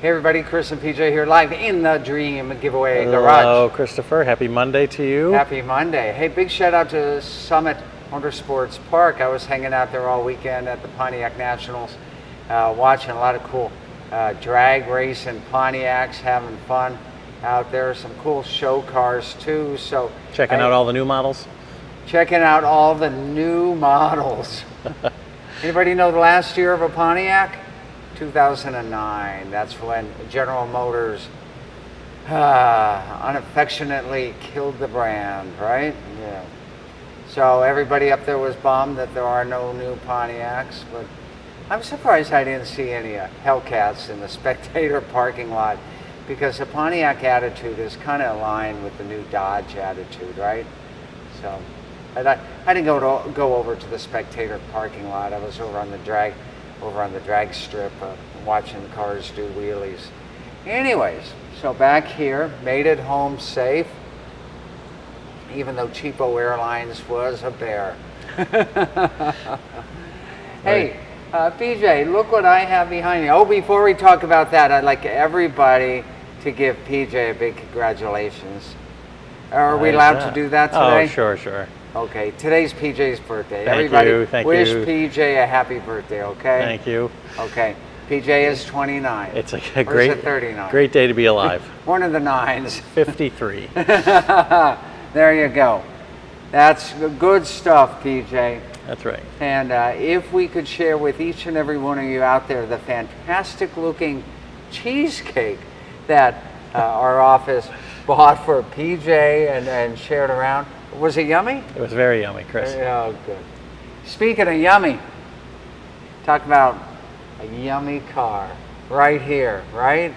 Hey everybody, Chris and PJ here live in the Dream Giveaway Hello, Garage. Christopher. Happy Monday to you. Happy Monday. Hey, big shout out to Summit Motorsports Park. I was hanging out there all weekend at the Pontiac Nationals, watching a lot of cool drag racing Pontiacs, having fun out there. Some cool show cars too. So Checking out all the new models. Checking out all the new models. Anybody know the last year of a Pontiac? 2009. That's when General Motors unaffectionately killed the brand, right? Yeah. So everybody up there was bummed that there are no new Pontiacs, but I'm surprised I didn't see any Hellcats in the spectator parking lot, because the Pontiac attitude is kind of aligned with the new Dodge attitude, right? So I didn't go over to the spectator parking lot. I was over on the drag strip, watching the cars do wheelies. Anyways, so back here, made it home safe, even though Cheapo Airlines was a bear. Hey, PJ, look what I have behind you. Oh, before we talk about that, I'd like everybody to give PJ a big congratulations. Are we allowed to do that today? Oh, sure. Okay, today's PJ's birthday. Thank Everybody you, thank wish you. PJ a happy birthday, okay? Thank you. Okay, PJ is 29. It's a Or great, is it 39? great day to be alive. One of the nines. 53. There you go. That's good stuff, PJ. That's right. And if we could share with each and every one of you out there the fantastic looking cheesecake that our office bought for PJ and shared around. Was it yummy? It was very yummy, Chris. Oh, good. Speaking of yummy, talk about a yummy car right here, right?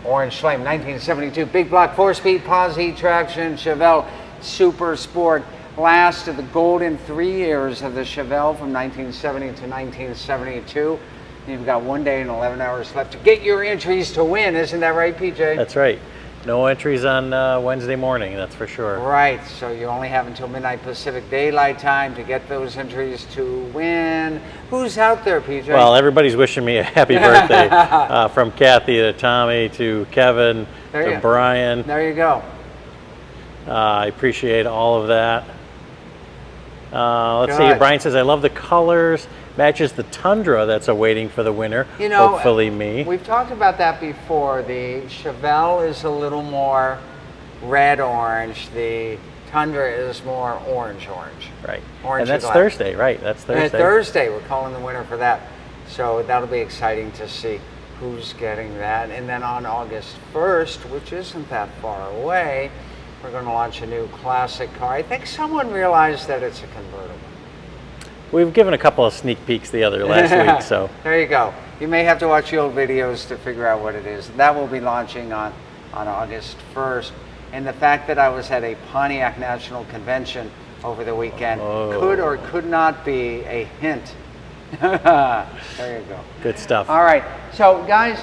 Orange Flame, 1972, big block, 4-speed, Posi traction, Chevelle Super Sport. Last of the golden 3 years of the Chevelle from 1970 to 1972. You've got 1 day and 11 hours left to get your entries to win. Isn't that right, PJ? That's right. No entries on Wednesday morning, that's for sure. Right, so you only have until midnight Pacific Daylight Time to get those entries to win. Who's out there, PJ? Well, everybody's wishing me a happy birthday, from Kathy to Tommy to Kevin to Brian. There you go. I appreciate all of that. Let's Good. see, Brian says, I love the colors. Matches the Tundra that's awaiting for the winner. You know, hopefully me. We've talked about that before. The Chevelle is a little more red-orange. The Tundra is more orange. Right. Orange and that's black. Thursday, right? That's Thursday. And Thursday, we're calling the winner for that. So that'll be exciting to see who's getting that. And then on August 1st, which isn't that far away, we're going to launch a new classic car. I think someone realized that it's a convertible. We've given a couple of sneak peeks last week, so. There you go. You may have to watch the old videos to figure out what it is. That will be launching on August 1st. And the fact that I was at a Pontiac National Convention over the weekend could or could not be a hint. There you go. Good stuff. All right. So, guys,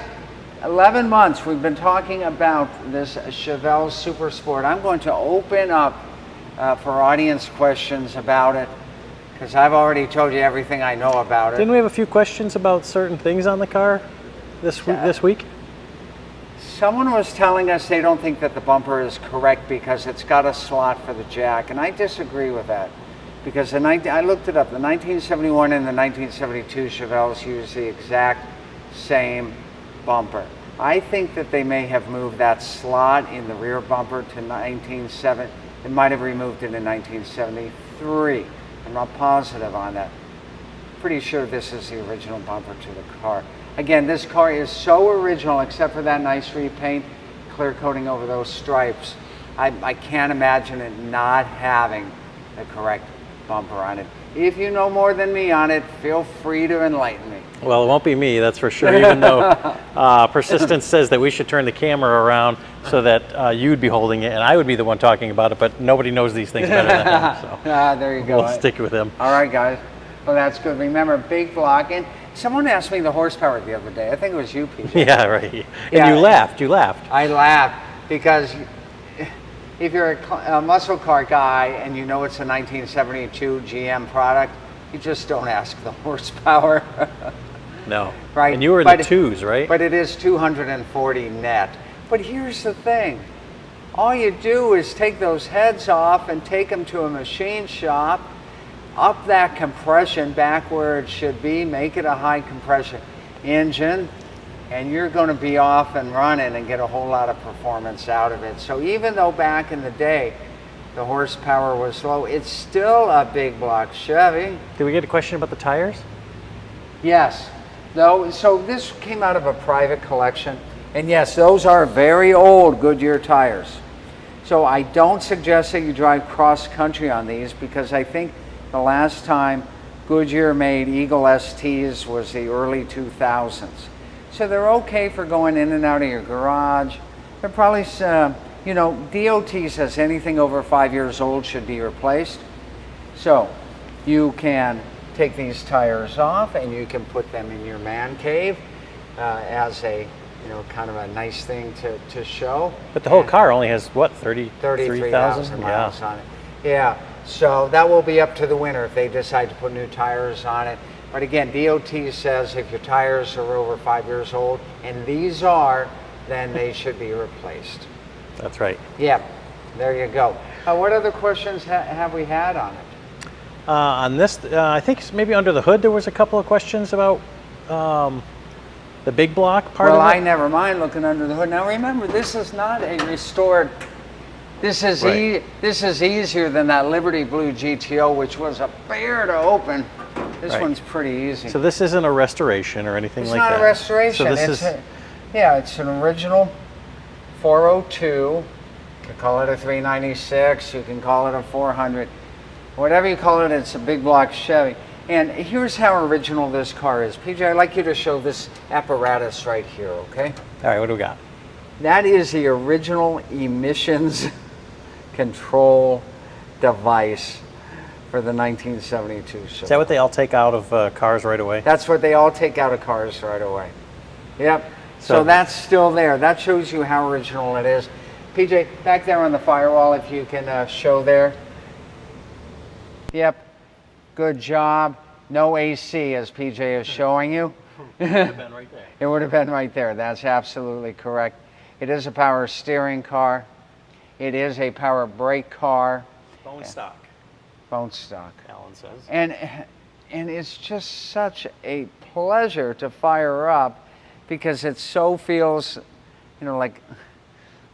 11 months we've been talking about this Chevelle Super Sport. I'm going to open up for audience questions about it, because I've already told you everything I know about it. Didn't we have a few questions about certain things on the car this week? Someone was telling us they don't think that the bumper is correct because it's got a slot for the jack, and I disagree with that. Because I looked it up, the 1971 and the 1972 Chevelles use the exact same bumper. I think that they may have moved that slot in the rear bumper to 1970. It might have removed it in 1973. I'm not positive on that. Pretty sure this is the original bumper to the car. Again, this car is so original, except for that nice repaint, clear coating over those stripes. I can't imagine it not having the correct bumper on it. If you know more than me on it, feel free to enlighten me. Well, it won't be me, that's for sure, even though Persistence says that we should turn the camera around so that you'd be holding it and I would be the one talking about it, but nobody knows these things better than him. So there you go. We'll stick with him. All right, guys. Well, that's good. Remember, big block. And someone asked me the horsepower the other day. I think it was you, PJ. Yeah, right. And Yeah. you laughed. I laughed because if you're a muscle car guy and you know it's a 1972 GM product, you just don't ask the horsepower. No. Right. And you were in the twos, right? But it is 240 net. But here's the thing. All you do is take those heads off and take them to a machine shop, up that compression back where it should be, make it a high compression engine, and you're going to be off and running and get a whole lot of performance out of it. So even though back in the day the horsepower was low, it's still a big block Chevy. Did we get a question about the tires? Yes. No, so this came out of a private collection. And yes, those are very old Goodyear tires. So I don't suggest that you drive cross country on these, because I think the last time Goodyear made Eagle STs was the early 2000s. So they're okay for going in and out of your garage. They're probably, you know, DOT says anything over 5 years old should be replaced. So you can take these tires off and you can put them in your man cave as a, you know, kind of a nice thing to show. But the whole car only has, what, 33,000 miles on it. Yeah, so that will be up to the winner if they decide to put new tires on it. But again, DOT says if your tires are over 5 years old, and these are, then they should be replaced. That's right. Yeah, there you go. What other questions have we had on it? On this, I think maybe under the hood there was a couple of questions about the big block part of it. Well, I never mind looking under the hood. Now remember, this is not a restored. This is Right. this is easier than that Liberty Blue GTO, which was a bear to open. This Right. one's pretty easy. So this isn't a restoration or anything It's like not that. a restoration. So this It's is yeah, it's an original 402. You can call it a 396. You can call it a 400. Whatever you call it, it's a big block Chevy. And here's how original this car is. PJ, I'd like you to show this apparatus right here, okay? all right. What do we got? That is the original emissions control device for the 1972 Chevy. Is that what they all take out of cars right away? That's what they all take out of cars right away. Yep. So So- that's still there. That shows you how original it is. PJ, back there on the firewall, if you can show there. Yep. Good job. No AC, as PJ is showing you. Been right there. It would have been right there. That's absolutely correct. It is a power steering car. It is a power brake car. Bone stock, Bone stock. Alan says. And it's just such a pleasure to fire up, because it so feels, you know, like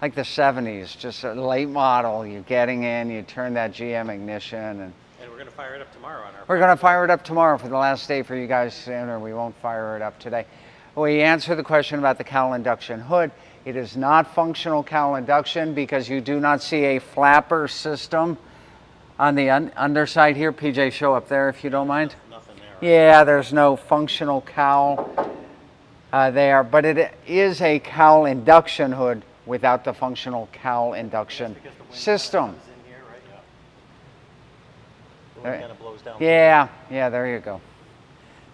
the 70s, just a late model. You're getting in, you turn that GM ignition, and And we're going to fire it up tomorrow on our. we're going to fire it up tomorrow for the last day for you guys sooner. We won't fire it up today. We answered the question about the cowl induction hood. It is not functional cowl induction because you do not see a flapper system on the underside here. PJ, show up there if you don't mind. Nothing there. Right? Yeah, there's no functional cowl there, but it is a cowl induction hood without the functional cowl induction system. Is in here, right? Yeah. The There- wind kind of blows down. Yeah, there you go.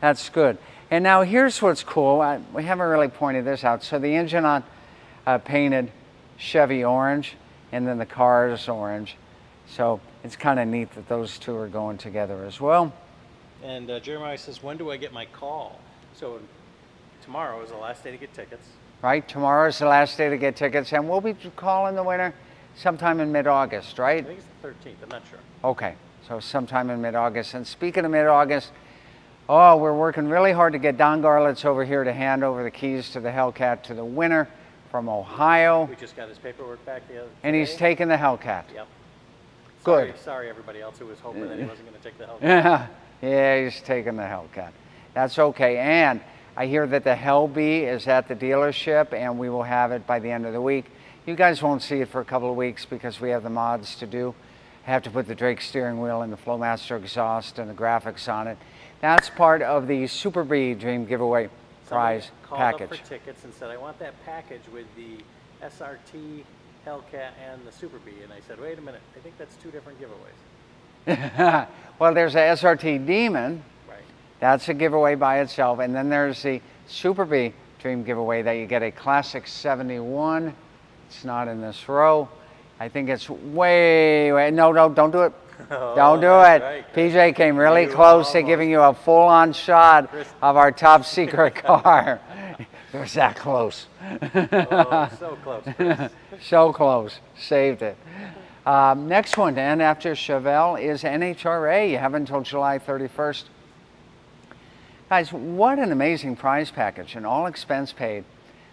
That's good. And now here's what's cool. We haven't really pointed this out. So the engine on painted Chevy orange, and then the car is orange. So it's kind of neat that those two are going together as well. And Jeremiah says, when do I get my call? So tomorrow is the last day to get tickets. Right? Tomorrow's the last day to get tickets, and we'll be calling the winner sometime in mid-August, I right? think it's the 13th. I'm not sure. Okay, so sometime in mid-August. And speaking of mid-August, oh, we're working really hard to get Don Garlitz over here to hand over the keys to the Hellcat to the winner from Ohio. We just got his paperwork back the other And he's today. taking the Hellcat. Yep. Good. Sorry, everybody else who was hoping that he wasn't going to take the help. Yeah, he's taking the Hellcat. That's okay. And I hear that the Hellbee is at the dealership, and we will have it by the end of the week. You guys won't see it for a couple of weeks because we have the mods to do. I have to put the Drake steering wheel and the Flowmaster exhaust and the graphics on it. That's part of the Super Bee Dream Giveaway prize Somebody called package. up for tickets and said, I want that package with the SRT, Hellcat, and the Super Bee. And I said, wait a minute, I think that's two different giveaways. Well, there's a SRT Demon. Right. That's a giveaway by itself. And then there's the Super Bee Dream Giveaway that you get a Classic 71. It's not in this row. I think it's way, no, don't do it. Don't do that's it. right. PJ came really You close to almost. giving you a full-on shot Chris. of our top secret car. It was that close. Oh, so close, Chris. So close. Saved it. Next one, and after Chevelle, is NHRA. You have until July 31st. Guys, what an amazing prize package, and all expense paid.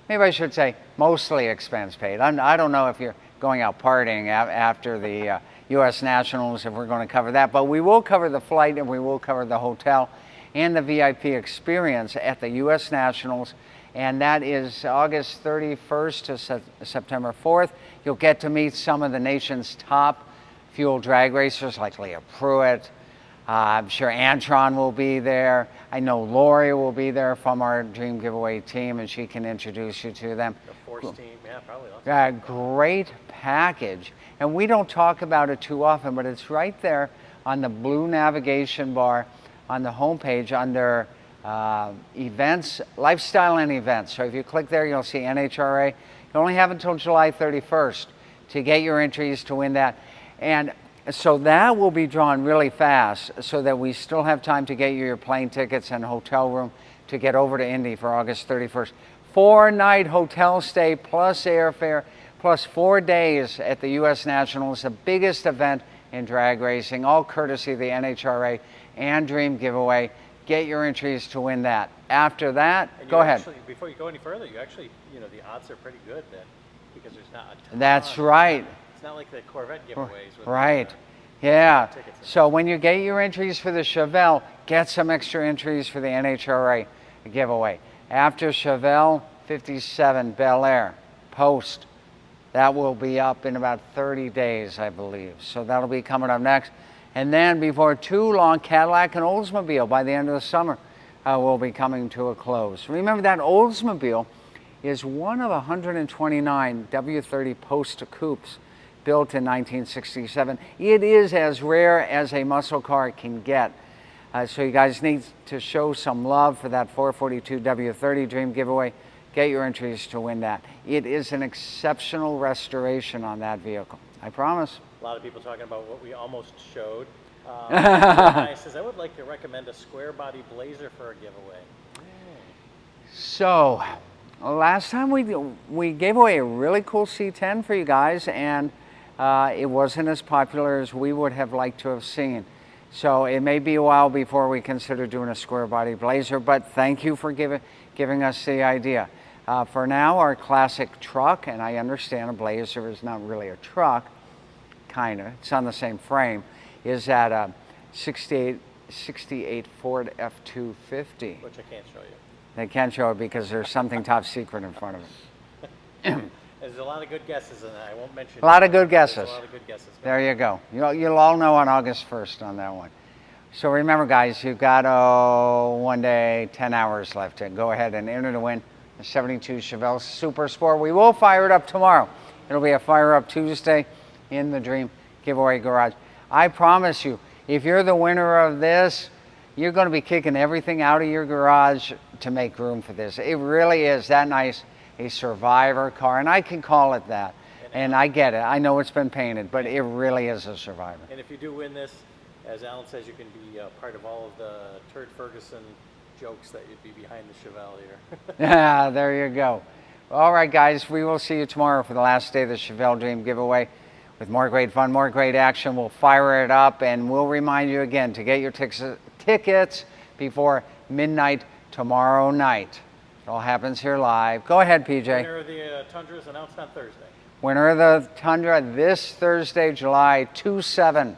Maybe I should say mostly expense paid. I don't know if you're going out partying after the U.S. Nationals, if we're going to cover that, but we will cover the flight and we will cover the hotel and the VIP experience at the U.S. Nationals, and that is August 31st to September 4th. You'll get to meet some of the nation's top fuel drag racers like Leah Pruitt. I'm sure Antron will be there. I know Lori will be there from our Dream Giveaway team, and she can introduce you to them. The Force team, yeah, probably. Great package. And we don't talk about it too often, but it's right there on the blue navigation bar on the homepage under events, lifestyle and events. So if you click there, you'll see NHRA. You only have until July 31st to get your entries to win that. And so that will be drawn really fast so that we still have time to get you your plane tickets and hotel room to get over to Indy for August 31st. 4-night hotel stay plus airfare plus 4 days at the U.S. Nationals, the biggest event in drag racing, all courtesy of the NHRA and Dream Giveaway. Get your entries to win that. After that, go ahead. Before you go any further, the odds are pretty good then, because there's not a ton. That's right. It's not like the Corvette giveaways. With Right. Yeah. tickets. So when you get your entries for the Chevelle, get some extra entries for the NHRA giveaway. After Chevelle, 57 Bel Air Post. That will be up in about 30 days, I believe. So that'll be coming up next. And then before too long, Cadillac and Oldsmobile by the end of the summer will be coming to a close. Remember that Oldsmobile is one of 129 W30 Post coupes built in 1967. It is as rare as a muscle car can get. So you guys need to show some love for that 442 W30 Dream Giveaway. Get your entries to win that. It is an exceptional restoration on that vehicle. I promise. A lot of people talking about what we almost showed. Jeremiah says, I would like to recommend a square body Blazer for a giveaway. So, last time we gave away a really cool C10 for you guys, and it wasn't as popular as we would have liked to have seen. So it may be a while before we consider doing a square body Blazer, but thank you for giving us the idea. For now, our classic truck, and I understand a Blazer is not really a truck, kind of, it's on the same frame, is at a 68 Ford F-250. Which I can't show you. They can't show it because there's something top secret in front of it. There's a lot of good guesses in that. I won't mention. A lot of good guesses. There's a lot of good guesses. There you go. You'll all know on August 1st on that one. So remember, guys, you've got 1 day, 10 hours left to go ahead and enter to win the 72 Chevelle Super Sport. We will fire it up tomorrow. It'll be a Fire Up Tuesday in the Dream Giveaway Garage. I promise you, if you're the winner of this, you're going to be kicking everything out of your garage to make room for this. It really is that nice, a Survivor car, and I can call it that. And I get it. I know it's been painted, but it really is a Survivor. And if you do win this, as Alan says, you can be part of all of the Turd Ferguson jokes that you'd be behind the Chevelle here. Yeah, there you go. All right, guys, we will see you tomorrow for the last day of the Chevelle Dream Giveaway with more great fun, more great action. We'll fire it up, and we'll remind you again to get your tickets before midnight tomorrow night. It all happens here live. Go ahead, PJ. Winner of the Tundra is announced on Thursday. Winner of the Tundra this Thursday, July 27.